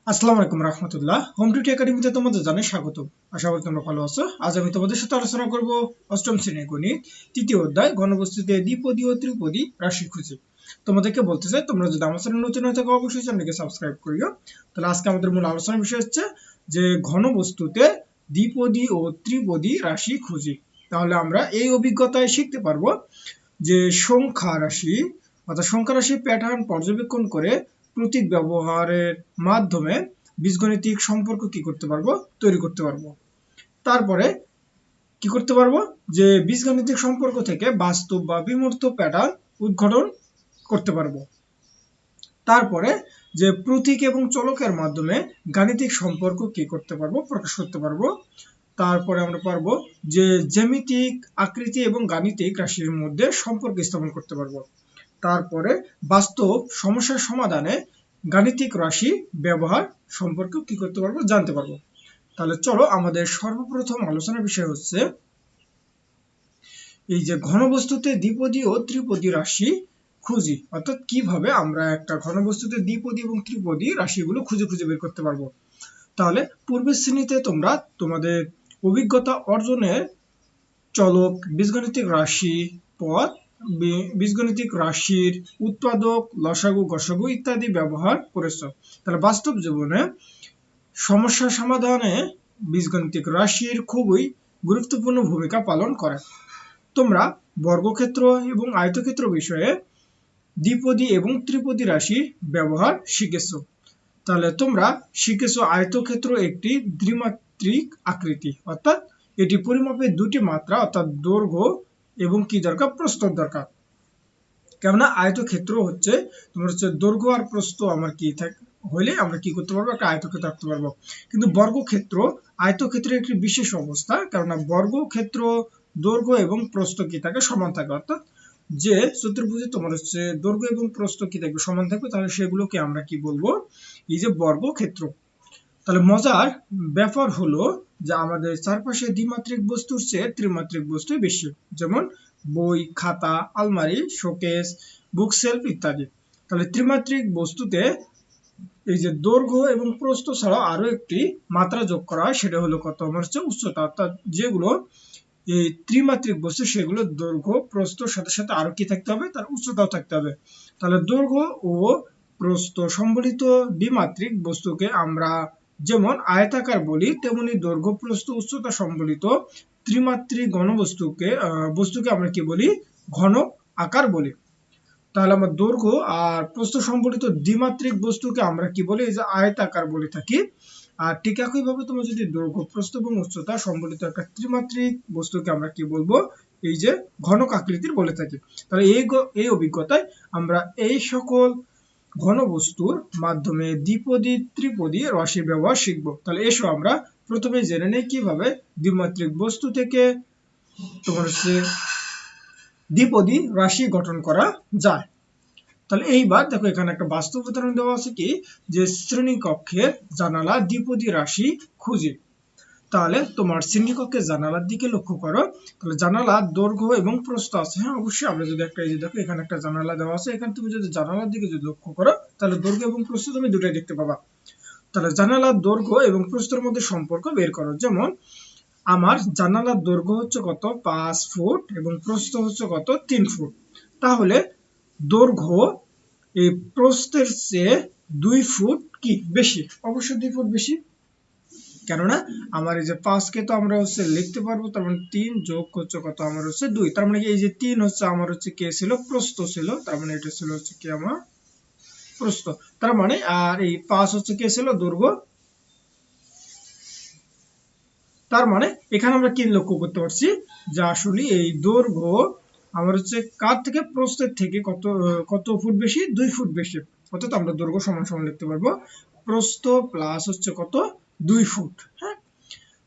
আসসালামু আলাইকুম রাহমাতুল্লাহ। হোম টিউটর একাডেমিতে তোমাদের জানাই স্বাগত। আশা করি তোমরা ভালো আছো। আজ আমি তোমাদের সাথে আলোচনা করব অষ্টম শ্রেণীর গণিত তৃতীয় অধ্যায় ঘনবস্তুতে দ্বিপদী ও ত্রিপদী রাশি খুঁজে। তোমাদেরকে বলতে চাই, তোমরা যদি আমার চ্যানেল নতুন হয়ে থাকো অবশ্যই চ্যানেলকে সাবস্ক্রাইব করিও। তাহলে আজকে আমাদের মূল আলোচনার বিষয় হচ্ছে যে ঘনবস্তুতে দ্বিপদী ও ত্রিপদী রাশি খুঁজি। তাহলে আমরা এই অভিজ্ঞতায় শিখতে পারবো যে সংখ্যা রাশি অর্থাৎ সংখ্যা রাশির প্যাটার্ন পর্যবেক্ষণ করে প্রতীক ব্যবহারের মাধ্যমে বীজগণিতিক সম্পর্ক কি করতে পারবো, তৈরি করতে পারবো। তারপরে কি করতে পারবো যে বীজগণিতিক সম্পর্ক থেকে বাস্তব বা বিমূর্ত প্যাটার্ন উদ্ঘাটন করতে পারবো। তারপরে যে প্রতীক এবং চলকের মাধ্যমে গাণিতিক সম্পর্ক কি করতে পারবো, প্রকাশ করতে পারবো। তারপরে আমরা পারবো যে জ্যামিতিক আকৃতি এবং গাণিতিক রাশির মধ্যে সম্পর্ক স্থাপন করতে পারবো। তারপরে বাস্তব সমস্যার সমাধানে গাণিতিক রাশি ব্যবহার সম্পর্কে কি করতে পারবো, জানতে পারবো। তাহলে চলো আমাদের সর্বপ্রথম আলোচনার বিষয় হচ্ছে এই যে ঘনবস্তুতে দ্বিপদী ও ত্রিপদী রাশি খুঁজি, অর্থাৎ কিভাবে আমরা একটা ঘনবস্তুতে দ্বিপদী এবং ত্রিপদী রাশিগুলো খুঁজে খুঁজে বের করতে পারবো। তাহলে পূর্বের শ্রেণীতে তোমরা তোমাদের অভিজ্ঞতা অর্জনের চলক, বীজগণিতিক রাশি, পদ, বীজগণিতিক রাশির উৎপাদক, লসাগু, গসাগু ইত্যাদি ব্যবহার করেছো। তাহলে বাস্তব জীবনে সমস্যা সমাধানে বীজগণিতিক রাশির খুবই গুরুত্বপূর্ণ ভূমিকা পালন করে। তোমরা বর্গক্ষেত্র এবং আয়তক্ষেত্র বিষয়ে দ্বিপদী এবং ত্রিপদী রাশি ব্যবহার শিখেছো। তাহলে তোমরা শিখেছো আয়তক্ষেত্র একটি দ্বিমাত্রিক আকৃতি, অর্থাৎ এটি পরিমাপের দুটি মাত্রা অর্থাৎ দৈর্ঘ্য এবং কি দরকার, প্রস্থ দরকার। কেননা আয়তক্ষেত্র হচ্ছে তোমার হচ্ছে দৈর্ঘ্য আর প্রস্থ আমার কি হইলে আমরা কি করতে পারবো, একটা আয়তক্ষেত্র আঁকতে পারবো। কিন্তু বর্গক্ষেত্র আয়তক্ষেত্রের একটি বিশেষ অবস্থা, কেননা বর্গক্ষেত্র দৈর্ঘ্য এবং প্রস্থ কি থাকে, সমান থাকে। অর্থাৎ যে চতুর্ভুজে তোমার হচ্ছে দৈর্ঘ্য এবং প্রস্থ কি থাকবে, সমান থাকবে, তাহলে সেগুলোকে আমরা কি বলবো, এই যে বর্গক্ষেত্র। তাহলে মজার ব্যাপার হলো যে আমাদের চারপাশে দ্বিমাত্রিক বস্তুর চেয়ে ত্রিমাত্রিক বস্তুই বেশি, যেমন বই, খাতা, আলমারি, শোকেস, বুকশেলফ ইত্যাদি। তাহলে ত্রিমাত্রিক বস্তুতে এই যে দৈর্ঘ্য এবং প্রস্থ ছাড়াও আরো একটি মাত্রা যোগ করা হয়, সেটা হলো কত, আমার হচ্ছে উচ্চতা। অর্থাৎ যেগুলো এই ত্রিমাত্রিক বস্তু সেগুলো দৈর্ঘ্য প্রস্থর সাথে সাথে আরো কি থাকতে হবে, তার উচ্চতাও থাকতে হবে। তাহলে দৈর্ঘ্য ও প্রস্থ সম্বলিত দ্বিমাত্রিক বস্তুকে আমরা যেমন আয়তাকার বলি, তেমনি দৈর্ঘ্য প্রস্থ উচ্চতা সম্বলিত ত্রিমাত্রিক বস্তুকে আমরা কি বলি, ঘন আকার বলি। তাহলে আমরা দৈর্ঘ্য আর প্রস্থ সম্বলিত দ্বিমাত্রিক বস্তুকে আমরা কি বলি, এই যে আয়তাকার বলে থাকি। আর ঠিক একইভাবে তোমরা যদি দৈর্ঘ্য, প্রস্থ এবং উচ্চতা সম্বলিত একটা ত্রিমাত্রিক বস্তুকে আমরা কি বলবো, এই যে ঘনক আকৃতির বলে থাকি। তাহলে এই অভিজ্ঞতায় আমরা এই সকল ঘনবস্তুর মাধ্যমে দ্বিপদী ত্রিপদী রাশির ব্যবহার শিখব। তাহলে এসো আমরা প্রথমে জেনে নেই কিভাবে দ্বিমাত্রিক বস্তু থেকে তোমার হচ্ছে দ্বিপদী রাশি গঠন করা যায়। তাহলে এইবার দেখো এখানে একটা বাস্তব উদাহরণ দেওয়া আছে কি, যে শ্রেণীকক্ষের জানালা দ্বিপদী রাশি খুঁজে। তাহলে তোমার শ্রেণীকক্ষের জানালার দিকে লক্ষ্য করো। তাহলে জানালার দৈর্ঘ্য এবং প্রস্থ আছে, হ্যাঁ অবশ্যই। আমরা যদি একটা এই যে দেখো এখানে একটা জানালা দেওয়া আছে, এখানে তুমি যদি জানালার দিকে যদি লক্ষ্য করো তাহলে দৈর্ঘ্য এবং প্রস্থ তুমি দুটাই দেখতে পাবা। তাহলে জানালার দৈর্ঘ্য এবং প্রস্থের মধ্যে সম্পর্ক বের করো। যেমন আমার জানালার দৈর্ঘ্য হচ্ছে কত, 5 ফুট, এবং প্রস্থ হচ্ছে কত, 3 ফুট। তাহলে দৈর্ঘ্য এই প্রস্থের চেয়ে 2 ফুট কি বেশি, অবশ্যই 2 ফুট বেশি। কেননা আমার এই যে 5 কে তো আমরা হচ্ছে লিখতে পারবো, তার মানে 3 যোগ হচ্ছে কত, আমার হচ্ছে 2। তার মানে এই যে 3 হচ্ছে আমার হচ্ছে কে ছিল, প্রস্থ ছিল, তার মানে এটা ছিল হচ্ছে কি আমার প্রস্থ। তার মানে আর এই 5 হচ্ছে কে ছিল, দৈর্ঘ্য। তার মানে এখানে আমরা কি লক্ষ্য করতে পারছি যে আসলে এই দৈর্ঘ্য আমার হচ্ছে কার থেকে, প্রস্থের থেকে কত কত ফুট বেশি, 2 ফুট বেশি। অর্থাৎ আমরা দৈর্ঘ্য সমান সমান লিখতে পারবো প্রস্থ প্লাস হচ্ছে কত, 2 ফুট। হ্যাঁ,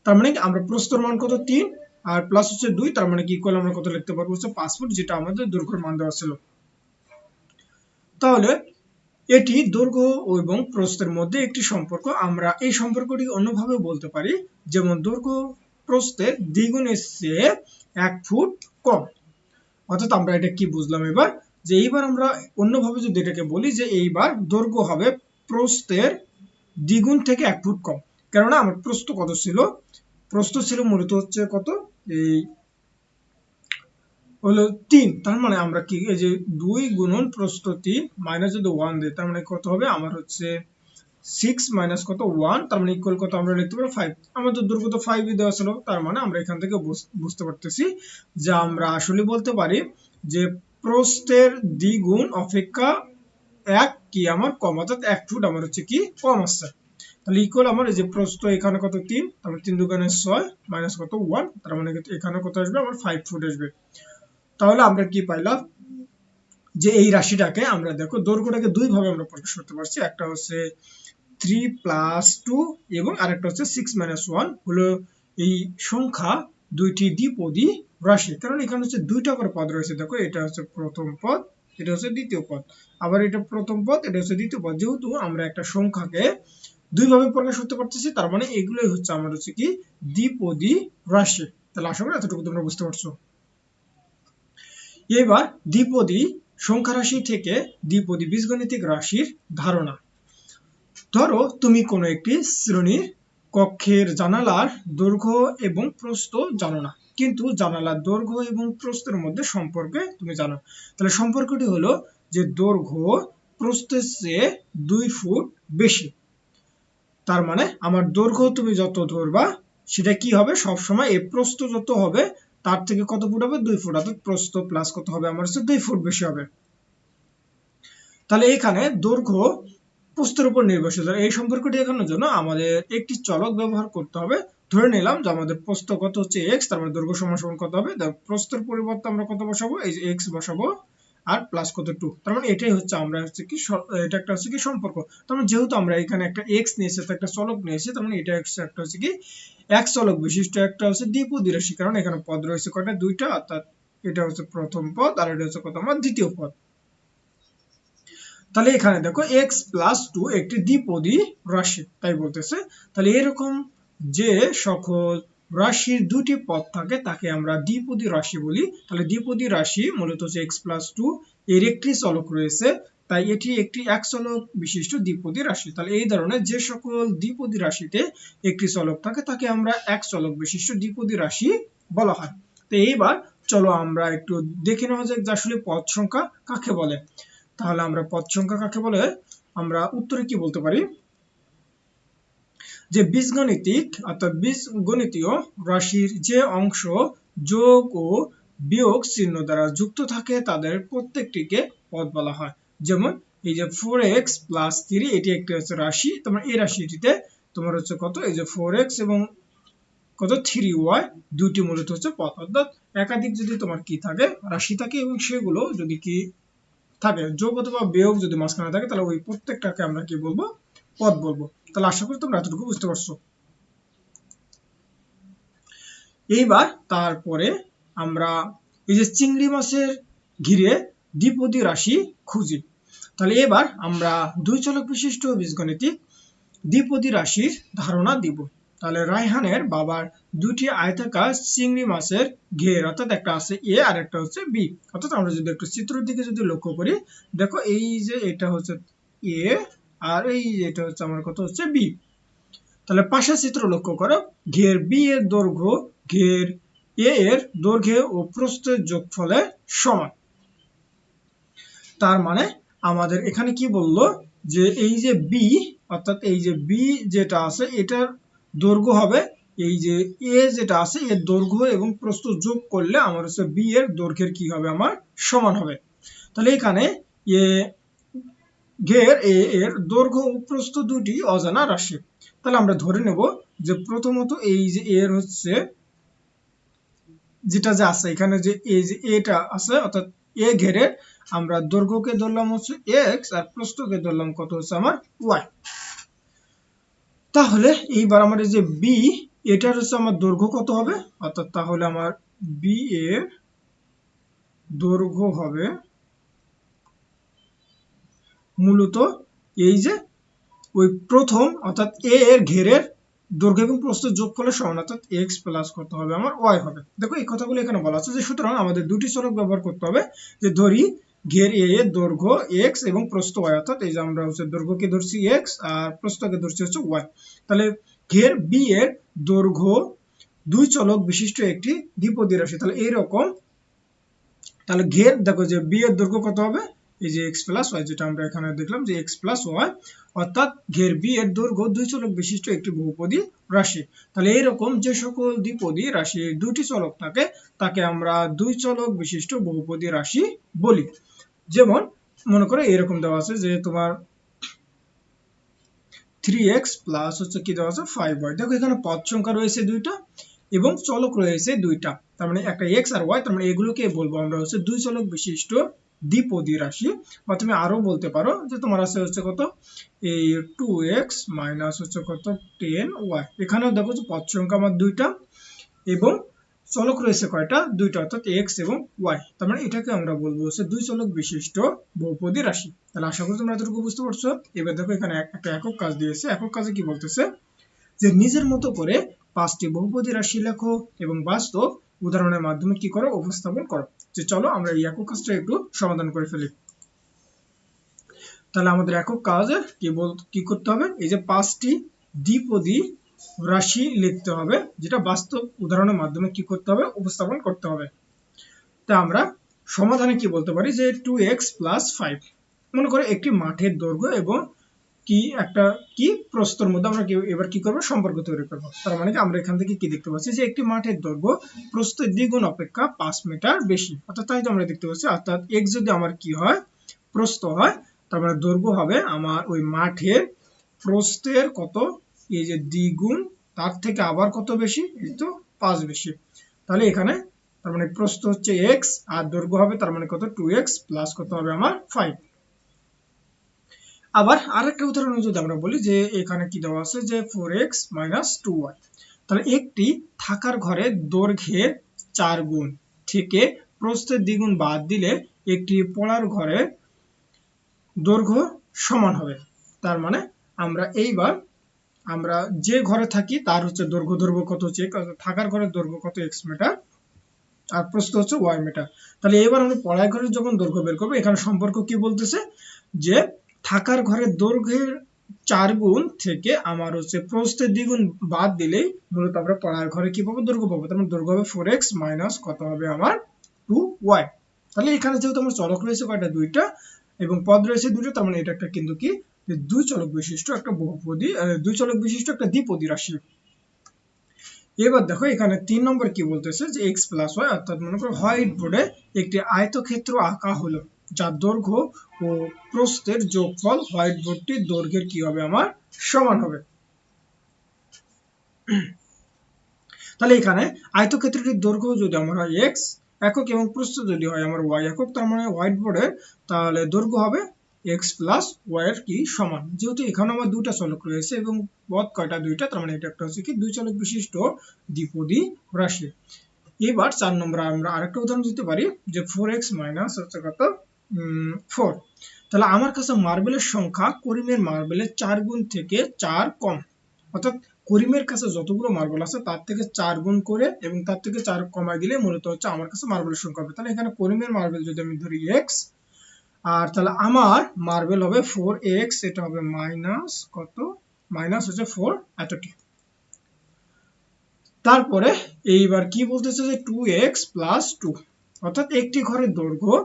তার মানে আমরা প্রস্থের মান কত, 3, আর প্লাস হচ্ছে 2, তার মানে কি করলে আমরা কত লিখতে পারবো, হচ্ছে 5 ফুট, যেটা আমাদের দৈর্ঘ্যের মান দেওয়া ছিল। তাহলে এটি দৈর্ঘ্য এবং প্রস্থের মধ্যে একটি সম্পর্ক। আমরা এই সম্পর্কটি অন্যভাবে বলতে পারি, যেমন দৈর্ঘ্য প্রস্থের দ্বিগুণের চেয়ে 1 ফুট কম। অর্থাৎ আমরা এটা কি বুঝলাম এবার, যে এইবার আমরা অন্যভাবে যদি এটাকে বলি যে এইবার দৈর্ঘ্য হবে প্রস্থের দ্বিগুণ থেকে 1 ফুট কম। কেননা আমার প্রস্থ কত ছিল, প্রস্থ ছিল মূলত হচ্ছে কত, এই হলো 3। তার মানে আমরা কি এই যে 2 গুণন প্রস্থ 3 মাইনাস যদি 1 দিই, তার মানে কত হবে আমার হচ্ছে 6 মাইনাস কত 1, তার মানে ইকুয়াল কত আমরা লিখতে পারবো 5। আমাদের দৈর্ঘ্য তো 5 দেওয়া ছিল, তার মানে আমরা এখান থেকে বুঝতে পারতেছি যে আমরা আসলে বলতে পারি যে প্রস্থের দ্বিগুণ অপেক্ষা 1 কি আমার কম, অর্থাৎ 1 ফুট আমার হচ্ছে কি কম আসছে। তাহলে ইকুয়াল আমার এই যে প্রস্থ এখানে কত 3, তারপরে 3 দুগুণে 6 মাইনাস কত 1, তার মানে এখানে কত আসবে আমার 5 ফুট আসবে। তাহলে আমরা কি পাইলাম যে এই রাশিটাকে আমরা দেখো দৈর্ঘ্যটাকে দুই ভাবে আমরা প্রকাশ করতে পারছি, একটা হচ্ছে 3 প্লাস 2 এবং আরেকটা হচ্ছে 6 মাইনাস 1 হলো এই সংখ্যা দুইটি দ্বিপদী রাশি। কারণ এখানে হচ্ছে দুইটা করে পদ রয়েছে, দেখো এটা হচ্ছে প্রথম পদ, এটা হচ্ছে দ্বিতীয় পদ, আবার এটা প্রথম পদ, এটা হচ্ছে দ্বিতীয় পদ। যেহেতু আমরা একটা সংখ্যাকে দুই ভাবে প্রকাশ করতে পারতেছি, তার মানে এগুলোই হচ্ছে আমার হচ্ছে কি দ্বিপদী রাশি। তাহলে আশা করি এতটুকু তোমরা বুঝতে পারছো। এবার দ্বিপদী সংখ্যা রাশি থেকে দ্বিপদী বীজগণিতিক রাশির ধারণা। ধরো তুমি কোনো একটি শ্রেণীর কক্ষের জানালার দৈর্ঘ্য এবং প্রস্থ জানো না, কিন্তু জানালার দৈর্ঘ্য এবং প্রস্থের মধ্যে সম্পর্কে তুমি জানো। তাহলে সম্পর্কটি হলো যে দৈর্ঘ্য প্রস্থের চেয়ে 2 ফুট বেশি। তার মানে আমার দৈর্ঘ্য তুমি যত ধরবা সেটা কি হবে, সবসময় এই প্রস্থ যত হবে তার থেকে কত ফুট হবে, 2 ফুট, অর্থাৎ প্রস্থ প্লাস কত হবে আমার হচ্ছে 2 ফুট বেশি হবে। তাহলে এখানে দৈর্ঘ্য প্রস্থের উপর নির্ভরশীল। এই সম্পর্কটি দেখানোর জন্য আমাদের একটি চলক ব্যবহার করতে হবে। ধরে নিলাম যে আমাদের প্রস্থ কত হচ্ছে x, তার মানে দৈর্ঘ্য সমান কত হবে, প্রস্থের পরিবর্তে আমরা কত বসাবো, এই যে x বসাবো আর প্লাস কত 2, তার মানে এটাই হচ্ছে আমরা হচ্ছে কি এটা একটা হচ্ছে কি সম্পর্ক। তার মানে যেহেতু আমরা এখানে একটা x নিয়েছি, একটা চলক নিয়েছি, তার মানে এটা একটা হচ্ছে কি এক চলক বিশিষ্ট একটা হচ্ছে দ্বিপদী রাশি। কারণ এখানে পদ রয়েছে কয়টা, দুইটা, অর্থাৎ এটা হচ্ছে প্রথম পদ আর এটা হচ্ছে কত আমার দ্বিতীয় পদ। তাহলে এখানে দেখো x প্লাস 2 একটি দ্বিপদী রাশি, তাই বলতেছে। তাহলে এরকম যে সকল রাশির দুটি পদ থাকে তাকে আমরা দ্বিপদী রাশি বলি। তাহলে দ্বিপদী রাশি মূলত হচ্ছে x প্লাস 2 এর একটি চলক রয়েছে, তাই এটি একটি এক চলক বিশিষ্ট দ্বিপদী রাশি। তাহলে এই ধরনের যে সকল দ্বিপদী রাশিতে একটি চলক থাকে তাকে আমরা এক চলক বিশিষ্ট দ্বিপদী রাশি বলা হয়। তো এইবার চলো আমরা একটু দেখে নেওয়া যাক যে আসলে পদ সংখ্যা কাকে বলে। তাহলে আমরা পদ সংখ্যা কাকে বলে আমরা উত্তরে কি বলতে পারি, যে বীজগণিতিক অর্থাৎ বীজগণিতীয় রাশির যে অংশ যোগ ও বিয়োগ চিহ্ন দ্বারা যুক্ত থাকে তাদের প্রত্যেকটিকে পদ বলা হয়। যেমন এই যে 4x প্লাস 3 এটি একটি হচ্ছে রাশি, তোমার এই রাশিটিতে তোমার হচ্ছে কত, এই যে 4x এবং কত 3y দুটি মূলত হচ্ছে পদ। অর্থাৎ একাধিক যদি তোমার কি থাকে রাশি থাকে এবং সেগুলো যদি কি থাকে যোগ অথবা বিয়োগ যদি মাঝখানে থাকে, তাহলে ওই প্রত্যেকটাকে আমরা কি বলবো, পদ বলবো। তাহলে আশা করি তোমরা এতটুকু বুঝতে পারছো। এইবার তারপরে আমরা এই যে চিংড়ি মাছের ঘিরে দ্বিপদী রাশি খুঁজি। তাহলে এবার আমরা দুই চলক বিশিষ্ট বীজগণিতিক দ্বিপদী রাশির ধারণা দিব। তাহলে রায়হানের বাবার দুটি আয়তাকার চিংড়ি মাছের ঘের, অর্থাৎ একটা আছে এ আর একটা হচ্ছে বি। অর্থাৎ আমরা যদি একটু চিত্রের দিকে যদি লক্ষ্য করি, দেখো এই যে এটা হচ্ছে এ আর এই এটা হচ্ছে আমার কত হচ্ছে বি। তাহলে পাশের চিত্র লক্ষ্য করো, ঘের বি এর দৈর্ঘ্য ঘের এ এর দৈর্ঘ্য ও প্রস্থের যোগফলের সমান। তার মানে আমাদের এখানে কি বললো যে এই যে বি, অর্থাৎ এই যে বি যেটা আছে এটার দৈর্ঘ্য হবে এই যে এ যেটা আছে এর দৈর্ঘ্য এবং প্রস্থ যোগ করলে আমার হচ্ছে বি এর দৈর্ঘ্যের কি হবে আমার সমান হবে। তাহলে এখানে এ ঘের এ এর দৈর্ঘ্য ও প্রস্থ দুটি অজানা রাশি। তাহলে আমরা ধরে নেব যে প্রথমত এই যে এর হচ্ছে যেটা যে আছে এখানে যে এই যে এটা আছে, অর্থাৎ এ ঘেরের আমরা দৈর্ঘ্যকে ধরলাম হচ্ছে x আর প্রস্থকে ধরলাম কত হচ্ছে আমার y। তাহলে এইবার আমার এই যে b এটার হচ্ছে আমার দৈর্ঘ্য কত হবে, অর্থাৎ তাহলে আমার b এর দৈর্ঘ্য হবে মূলত এই যে ওই প্রথম অর্থাৎ a এর ঘেরের দৈর্ঘ্য এবং প্রস্থের যোগফলের সমান, অর্থাৎ x প্লাস কত হবে আমার y হবে। দেখো এই কথাগুলো এখানে বলা আছে যে সুতরাং আমাদের দুটি চলক ব্যবহার করতে হবে। যে ধরি ঘের এ এর দৈর্ঘ্য x এবং প্রস্থ y, অর্থাৎ এই যে আমরা হচ্ছে দৈর্ঘ্যকে ধরছি x আর প্রস্থকে ধরছি হচ্ছে y। তাহলে ঘের b এর দৈর্ঘ্য দুই চলক বিশিষ্ট একটি দ্বিপদী রাশি। তাহলে এইরকম, তাহলে ঘের দেখো যে b এর দৈর্ঘ্য কত হবে, এই যে x প্লাস y, যেটা আমরা এখানে দেখলাম যে x প্লাস y, অর্থাৎ ঘের b এর দৈর্ঘ্য দুই চলক বিশিষ্ট একটি বহুপদী রাশি। তাহলে এইরকম যে সকল দ্বিপদী রাশি দুটি চলক থাকে তাকে আমরা দুই চলক বিশিষ্ট বহুপদী রাশি বলি। যেমন মনে করো এরকম দেওয়া আছে যে তোমার 3x প্লাস হচ্ছে কি দেওয়া আছে 5y। দেখো এখানে পদ সংখ্যা রয়েছে দুইটা এবং চলক রয়েছে দুইটা, তার মানে একটা x আর y, তার মানে এগুলোকে বলবো আমরা হচ্ছে দুই চলক বিশিষ্ট দ্বিপদী রাশি। বা তুমি আরো বলতে পারো যে তোমার আছে হচ্ছে কত, এই 2x মাইনাস হচ্ছে কত 10y। এখানেও দেখো যে পদ সংখ্যা আমার দুইটা এবং চলক রয়েছে কয়টা, দুইটা, অর্থাৎ x এবং y। তার মানে এটাকে আমরা বলবো হচ্ছে দুই চলক বিশিষ্ট বহুপদী রাশি। তাহলে আশা করি তোমরা এতটুকু বুঝতে পারছো। এবার দেখো এখানে একটা একক কাজ দিয়েছে। একক কাজে কি বলতেছে যে নিজের মতো করে 5টি বহুপদী রাশি লেখো এবং বাস্তব উদাহরণের মাধ্যমে কি করো, উপস্থাপন করো। যে চলো আমরা এই একক কাজটা একটু সমাধান করে ফেলি। তাহলে আমাদের একক কাজে কি করতে হবে, এই যে 5টি দ্বিপদী রাশি লিখতে হবে, যেটা বাস্তব উদাহরণের মাধ্যমে কি করতে হবে, উপস্থাপন করতে হবে। তা আমরা সমাধানে কি বলতে পারি যে 2x প্লাস 5, মনে করো একটি মাঠের দৈর্ঘ্য এবং কি একটা কি প্রস্থের মধ্যে আমরা এবার কি করব, সম্পর্ক তৈরি করব। তার মানে কি আমরা এখান থেকে কি দেখতে পাচ্ছি যে একটি মাঠের দৈর্ঘ্য প্রস্থের দ্বিগুণ অপেক্ষা 5 মিটার বেশি, অর্থাৎ তাই তো আমরা দেখতে পাচ্ছি। অর্থাৎ x যদি আমার কি হয়, প্রস্থ হয়, তার মানে দৈর্ঘ্য হবে আমার ওই মাঠের প্রস্থের কত, এই যে দ্বিগুণ, তার থেকে আবার কত বেশি, এই তো 5 বেশি। তাহলে এখানে তার মানে প্রস্থ হচ্ছে x আর দৈর্ঘ্য হবে তার মানে কত 2x প্লাস কত হবে আমার 5। আবার আরেকটা উদাহরণ যদি আমরা বলি যে এখানে কি দেওয়া আছে যে 4x মাইনাস 2y। তাহলে একটি থাকার ঘরের দৈর্ঘ্যের 4 গুণ থেকে প্রস্থের দ্বিগুণ বাদ দিলে একটি পড়ার ঘরের দৈর্ঘ্য সমান হবে। তার মানে আমরা এইবার আমরা যে ঘরে থাকি তার হচ্ছে দৈর্ঘ্য ধরবো কত হচ্ছে, থাকার ঘরের দৈর্ঘ্য কত x মিটার আর প্রস্থ হচ্ছে y মিটার। তাহলে এবার আমরা পড়ার ঘরের যখন দৈর্ঘ্য বের করবো, এখানে সম্পর্ক কি বলতেছে যে থাকার ঘরের দৈর্ঘ্যের 4 গুণ থেকে আমার হচ্ছে প্রস্থের দ্বিগুণ বাদ দিলেই মূলত আমরা পড়ার ঘরে কি পাবো, দৈর্ঘ্য পাবো। তার মানে দৈর্ঘ্য হবে 4x মাইনাস কত হবে আমার 2y। তাহলে এখানে যেহেতু আমার চলক রয়েছে কয়টা, দুইটা, এবং পদ রয়েছে দুটো, তার মানে এটা একটা কিন্তু কি দুই চলক বিশিষ্ট একটা বহুপদী, দুই চলক বিশিষ্ট একটা দ্বিপদী রাশি। এবার দেখো এখানে 3 নম্বর কি বলতেছে যে x প্লাস y, অর্থাৎ মনে করো হোয়াইট বোর্ডে একটি আয়তক্ষেত্র আঁকা হলো যার দৈর্ঘ্য ও প্রস্থের যোগফল হোয়াইট বোর্ডটির দৈর্ঘ্যের কি হবে, আমার সমান হবে। তাহলে এখানে আয়তক্ষেত্রটির দৈর্ঘ্য যদি আমার হয় x একক এবং প্রস্থ যদি হয় আমার y একক, তার মানে হোয়াইট বোর্ডের তাহলে দৈর্ঘ্য হবে x প্লাস y এর কি সমান। যেহেতু এখানে আমার দুটা চলক রয়েছে এবং পদ কয়টা, দুইটা, তার মানে এটা একটা হচ্ছে কি দুই চলক বিশিষ্ট দ্বিপদী রাশি। এবার 4 নম্বর আমরা আরেকটা উদাহরণ দিতে পারি যে 4x মাইনাস হচ্ছে কত 4। তাহলে আমার কাছে মার্বেলের সংখ্যা করিমের মার্বেলের 4 গুণ থেকে 4 কম, অর্থাৎ করিমের কাছে যতগুলো মার্বেল আছে তার থেকে 4 গুণ করে এবং তার থেকে 4 কমাই দিলে মূলত হচ্ছে আমার কাছে মার্বেলের সংখ্যা হবে। তাহলে এখানে করিমের মার্বেল যদি আমি ধরি x, আর তাহলে আমার মার্বেল হবে 4x, এটা হবে মাইনাস কত, মাইনাস হচ্ছে 4 এতটি। তারপরে এইবার কি বলতেছে যে 2x প্লাস 2, অর্থাৎ একটি ঘরের দৈর্ঘ্য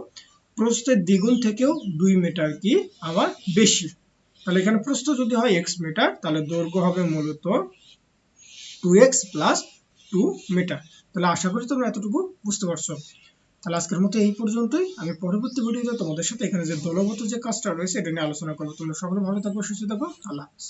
প্রস্থের দ্বিগুণ থেকেও 2 মিটার কি আমার বেশি। তাহলে এখানে প্রস্থ যদি হয় x মিটার, তাহলে দৈর্ঘ্য হবে মূলত 2x প্লাস 2 মিটার। তাহলে আশা করি তোমরা এতটুকু বুঝতে পারছো। তাহলে আজকের মতো এই পর্যন্তই। আমি পরবর্তী ভিডিওতে তোমাদের সাথে এখানে যে দলগত যে কাজটা রয়েছে এটা নিয়ে আলোচনা করবো। তোমরা সকলে ভালো থাকো, সুস্থ থাকো, আল্লাহ হাফেজ।